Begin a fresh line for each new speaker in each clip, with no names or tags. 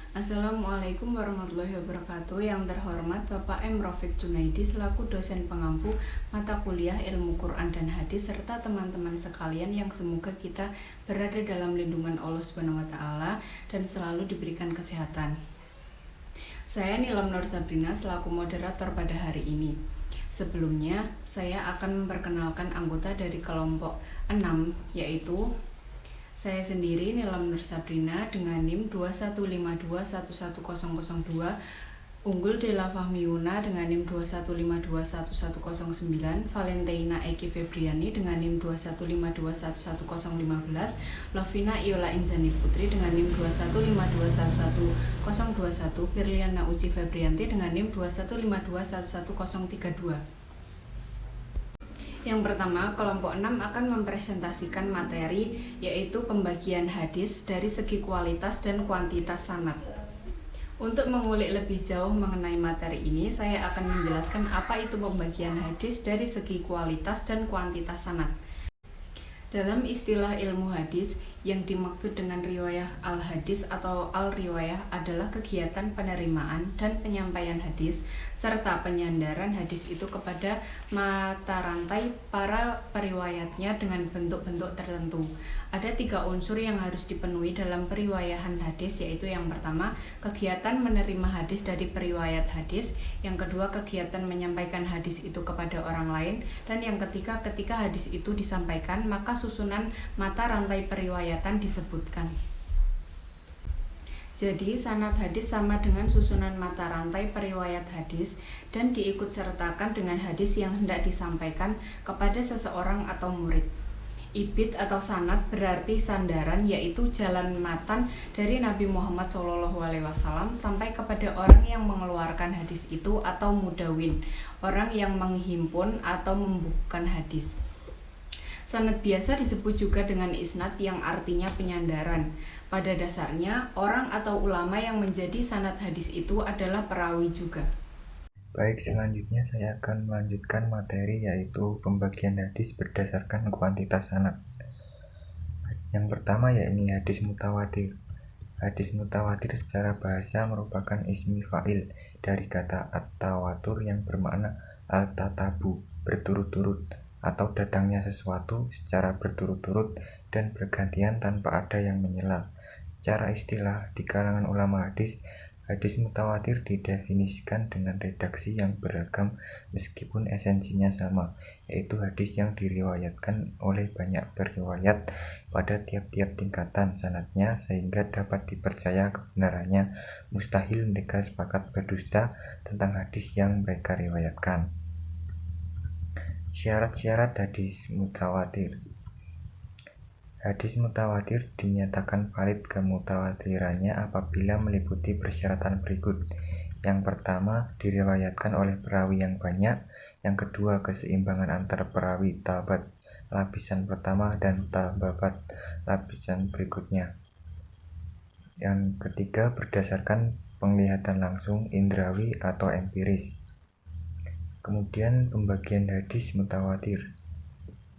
Assalamualaikum warahmatullahi wabarakatuh. Yang terhormat Bapak M. Rafiq Junaidi selaku dosen pengampu mata kuliah Ilmu Quran dan Hadis serta teman-teman sekalian yang semoga kita berada dalam lindungan Allah Subhanahu wa taala dan selalu diberikan kesehatan. Saya Nilam Nur Sabrina selaku moderator pada hari ini. Sebelumnya, saya akan memperkenalkan anggota dari kelompok 6, yaitu saya sendiri Nilam Nur Sabrina dengan NIM 2152110002, Unggul Dela Fahmiuna dengan NIM 21521109, Valentina Eki Febriani dengan NIM 21521115, Lovina Iola Inzani Putri dengan NIM 21521121, Firliana Uci Febrianti dengan NIM 21521132. Yang pertama, kelompok 6 akan mempresentasikan materi yaitu pembagian hadis dari segi kualitas dan kuantitas sanad. Untuk mengulik lebih jauh mengenai materi ini, saya akan menjelaskan apa itu pembagian hadis dari segi kualitas dan kuantitas sanad. Dalam istilah ilmu hadis, yang dimaksud dengan riwayah al-hadis atau al-riwayah adalah kegiatan penerimaan dan penyampaian hadis serta penyandaran hadis itu kepada mata rantai para periwayatnya dengan bentuk-bentuk tertentu. Ada 3 unsur yang harus dipenuhi dalam periwayahan hadis, yaitu yang pertama, kegiatan menerima hadis dari periwayat hadis, yang kedua, kegiatan menyampaikan hadis itu kepada orang lain, dan yang ketiga, ketika hadis itu disampaikan, maka susunan mata rantai periwayatan disebutkan. Jadi, sanad hadis sama dengan susunan mata rantai periwayat hadis dan diikut sertakan dengan hadis yang hendak disampaikan kepada seseorang atau murid. Ibit atau sanad berarti sandaran, yaitu jalan matan dari Nabi Muhammad SAW sampai kepada orang yang mengeluarkan hadis itu atau mudawin, orang yang menghimpun atau membukukan hadis. Sanad biasa disebut juga dengan isnad yang artinya penyandaran. Pada dasarnya, orang atau ulama yang menjadi sanad hadis itu adalah perawi juga.
Baik, selanjutnya saya akan melanjutkan materi yaitu pembagian hadis berdasarkan kuantitas sanad. Yang pertama yakni hadis mutawatir. Hadis mutawatir secara bahasa merupakan ismi fa'il dari kata at-tawatur yang bermakna al-tatabu, berturut-turut, atau datangnya sesuatu secara berturut-turut dan bergantian tanpa ada yang menyela. Secara istilah di kalangan ulama hadis, hadis mutawatir didefinisikan dengan redaksi yang beragam meskipun esensinya sama, yaitu hadis yang diriwayatkan oleh banyak periwayat pada tiap-tiap tingkatan sanadnya sehingga dapat dipercaya kebenarannya. Mustahil mereka sepakat berdusta tentang hadis yang mereka riwayatkan. Syarat-syarat hadis mutawatir. Hadis mutawatir dinyatakan valid kemutawatirannya apabila meliputi persyaratan berikut. Yang pertama, diriwayatkan oleh perawi yang banyak. Yang kedua, keseimbangan antara perawi tabat lapisan pertama dan tababat lapisan berikutnya. Yang ketiga, berdasarkan penglihatan langsung, indrawi atau empiris. Kemudian pembagian hadis mutawatir.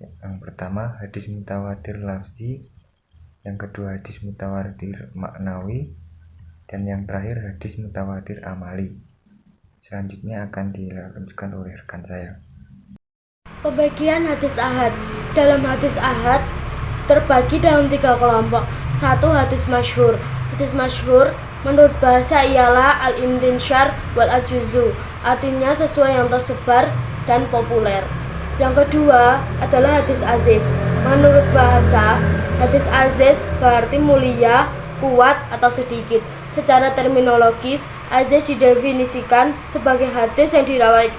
Yang pertama, hadis mutawatir lafzi, yang kedua hadis mutawatir maknawi, dan yang terakhir hadis mutawatir amali. Selanjutnya akan dilanjutkan oleh rekan saya.
Pembagian hadis ahad. Dalam hadis ahad terbagi dalam 3 kelompok. 1. Hadis masyhur. Hadis masyhur menurut bahasa ialah al-intishar wal ajuzu, artinya sesuai yang tersebar dan populer. Yang kedua adalah hadis aziz. Menurut bahasa, hadis aziz berarti mulia, kuat atau sedikit. Secara terminologis, aziz didefinisikan sebagai hadis yang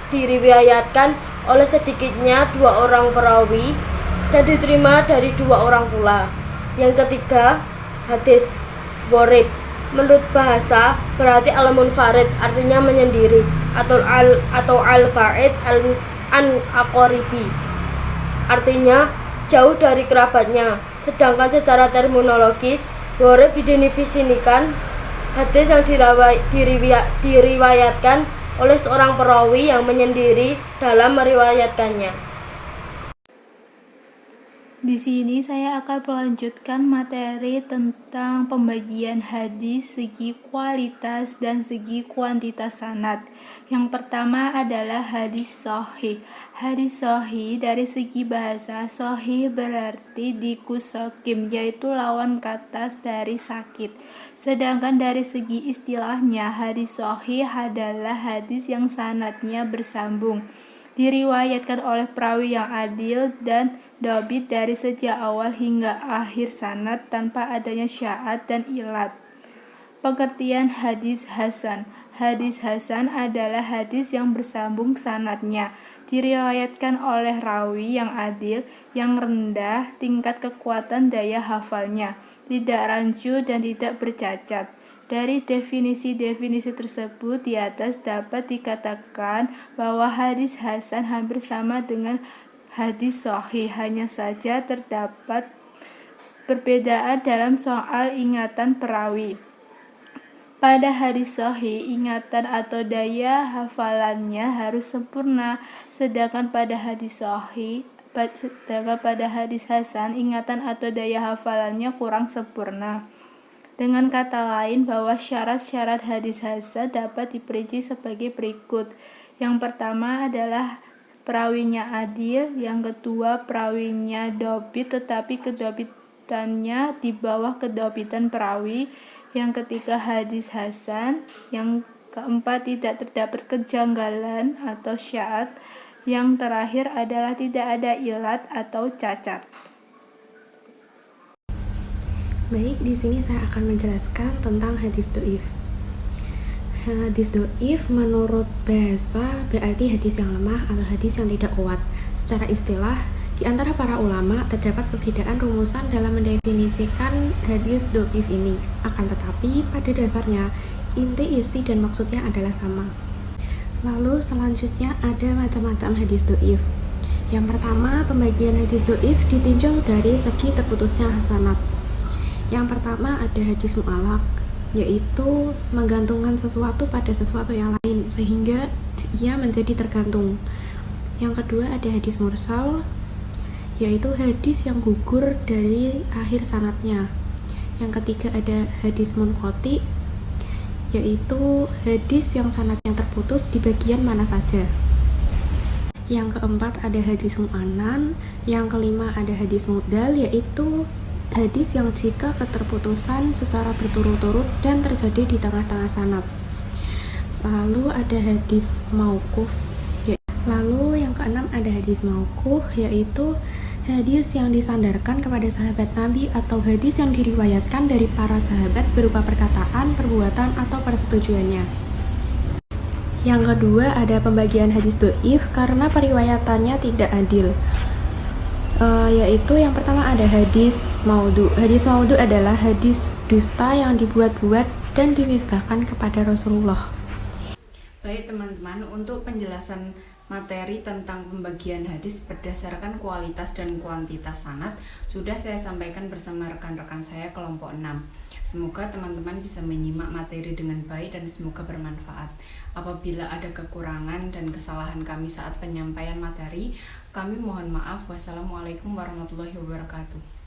diriwayatkan oleh sedikitnya 2 orang perawi dan diterima dari 2 orang pula. Yang ketiga, hadis gharib. Menurut bahasa berarti al-munfarid, artinya menyendiri, atau al-ba'id an-aqaribi, artinya jauh dari kerabatnya. Sedangkan secara terminologis, gharib didefinisikan hadis yang diriwayatkan oleh seorang perawi yang menyendiri dalam meriwayatkannya.
Di sini saya akan melanjutkan materi tentang pembagian hadis segi kualitas dan segi kuantitas sanad. Yang pertama adalah hadis sahih. Hadis sahih dari segi bahasa, sahih berarti dikusokim, yaitu lawan kata dari sakit. Sedangkan dari segi istilahnya, hadis sahih adalah hadis yang sanadnya bersambung, diriwayatkan oleh perawi yang adil dan dhabit dari sejak awal hingga akhir sanad tanpa adanya syad dan ilat. Pengertian hadis hasan. Hadis hasan adalah hadis yang bersambung sanadnya, diriwayatkan oleh rawi yang adil, yang rendah tingkat kekuatan daya hafalnya, tidak rancu dan tidak bercacat. Dari definisi-definisi tersebut di atas dapat dikatakan bahwa hadis hasan hampir sama dengan hadis sahih, hanya saja terdapat perbedaan dalam soal ingatan perawi. Pada hadis sahih, ingatan atau daya hafalannya harus sempurna, sedangkan pada hadis hasan, ingatan atau daya hafalannya kurang sempurna. Dengan kata lain, bahwa syarat-syarat hadis hasan dapat diperinci sebagai berikut. Yang pertama adalah perawinya adil, yang kedua perawinya dhabit tetapi kedhabitannya di bawah kedhabitan perawi, yang ketiga hadis hasan, yang keempat tidak terdapat kejanggalan atau syad, yang terakhir adalah tidak ada ilat atau cacat.
Baik, di sini saya akan menjelaskan tentang hadis dhaif. Hadis dhaif menurut bahasa berarti hadis yang lemah atau hadis yang tidak kuat. Secara istilah, di antara para ulama terdapat perbedaan rumusan dalam mendefinisikan hadis dhaif ini. Akan tetapi, pada dasarnya, inti isi dan maksudnya adalah sama. Lalu selanjutnya ada macam-macam hadis dhaif. Yang pertama, pembagian hadis dhaif ditinjau dari segi terputusnya sanad. Yang pertama ada hadis mu'allaq, yaitu menggantungkan sesuatu pada sesuatu yang lain sehingga ia menjadi tergantung. Yang kedua ada hadis mursal, yaitu hadis yang gugur dari akhir sanadnya. Yang ketiga ada hadis munqati, yaitu hadis yang sanadnya terputus di bagian mana saja. Yang keempat ada hadis mu'anan. Yang kelima ada hadis mudal, yaitu hadis yang jika keterputusan secara berturut-turut dan terjadi di tengah-tengah sanad. Lalu ada hadis mauquf. Lalu yang keenam ada hadis mauquf, yaitu hadis yang disandarkan kepada sahabat Nabi atau hadis yang diriwayatkan dari para sahabat berupa perkataan, perbuatan, atau persetujuannya. Yang kedua ada pembagian hadis dhaif karena periwayatannya tidak adil. Yaitu yang pertama ada hadis maudhu. Hadis maudhu adalah hadis dusta yang dibuat-buat dan dinisbahkan kepada Rasulullah.
Baik teman-teman, untuk penjelasan materi tentang pembagian hadis berdasarkan kualitas dan kuantitas sanad sudah saya sampaikan bersama rekan-rekan saya kelompok 6. Semoga teman-teman bisa menyimak materi dengan baik dan semoga bermanfaat. Apabila ada kekurangan dan kesalahan kami saat penyampaian materi, kami mohon maaf. Wassalamualaikum warahmatullahi wabarakatuh.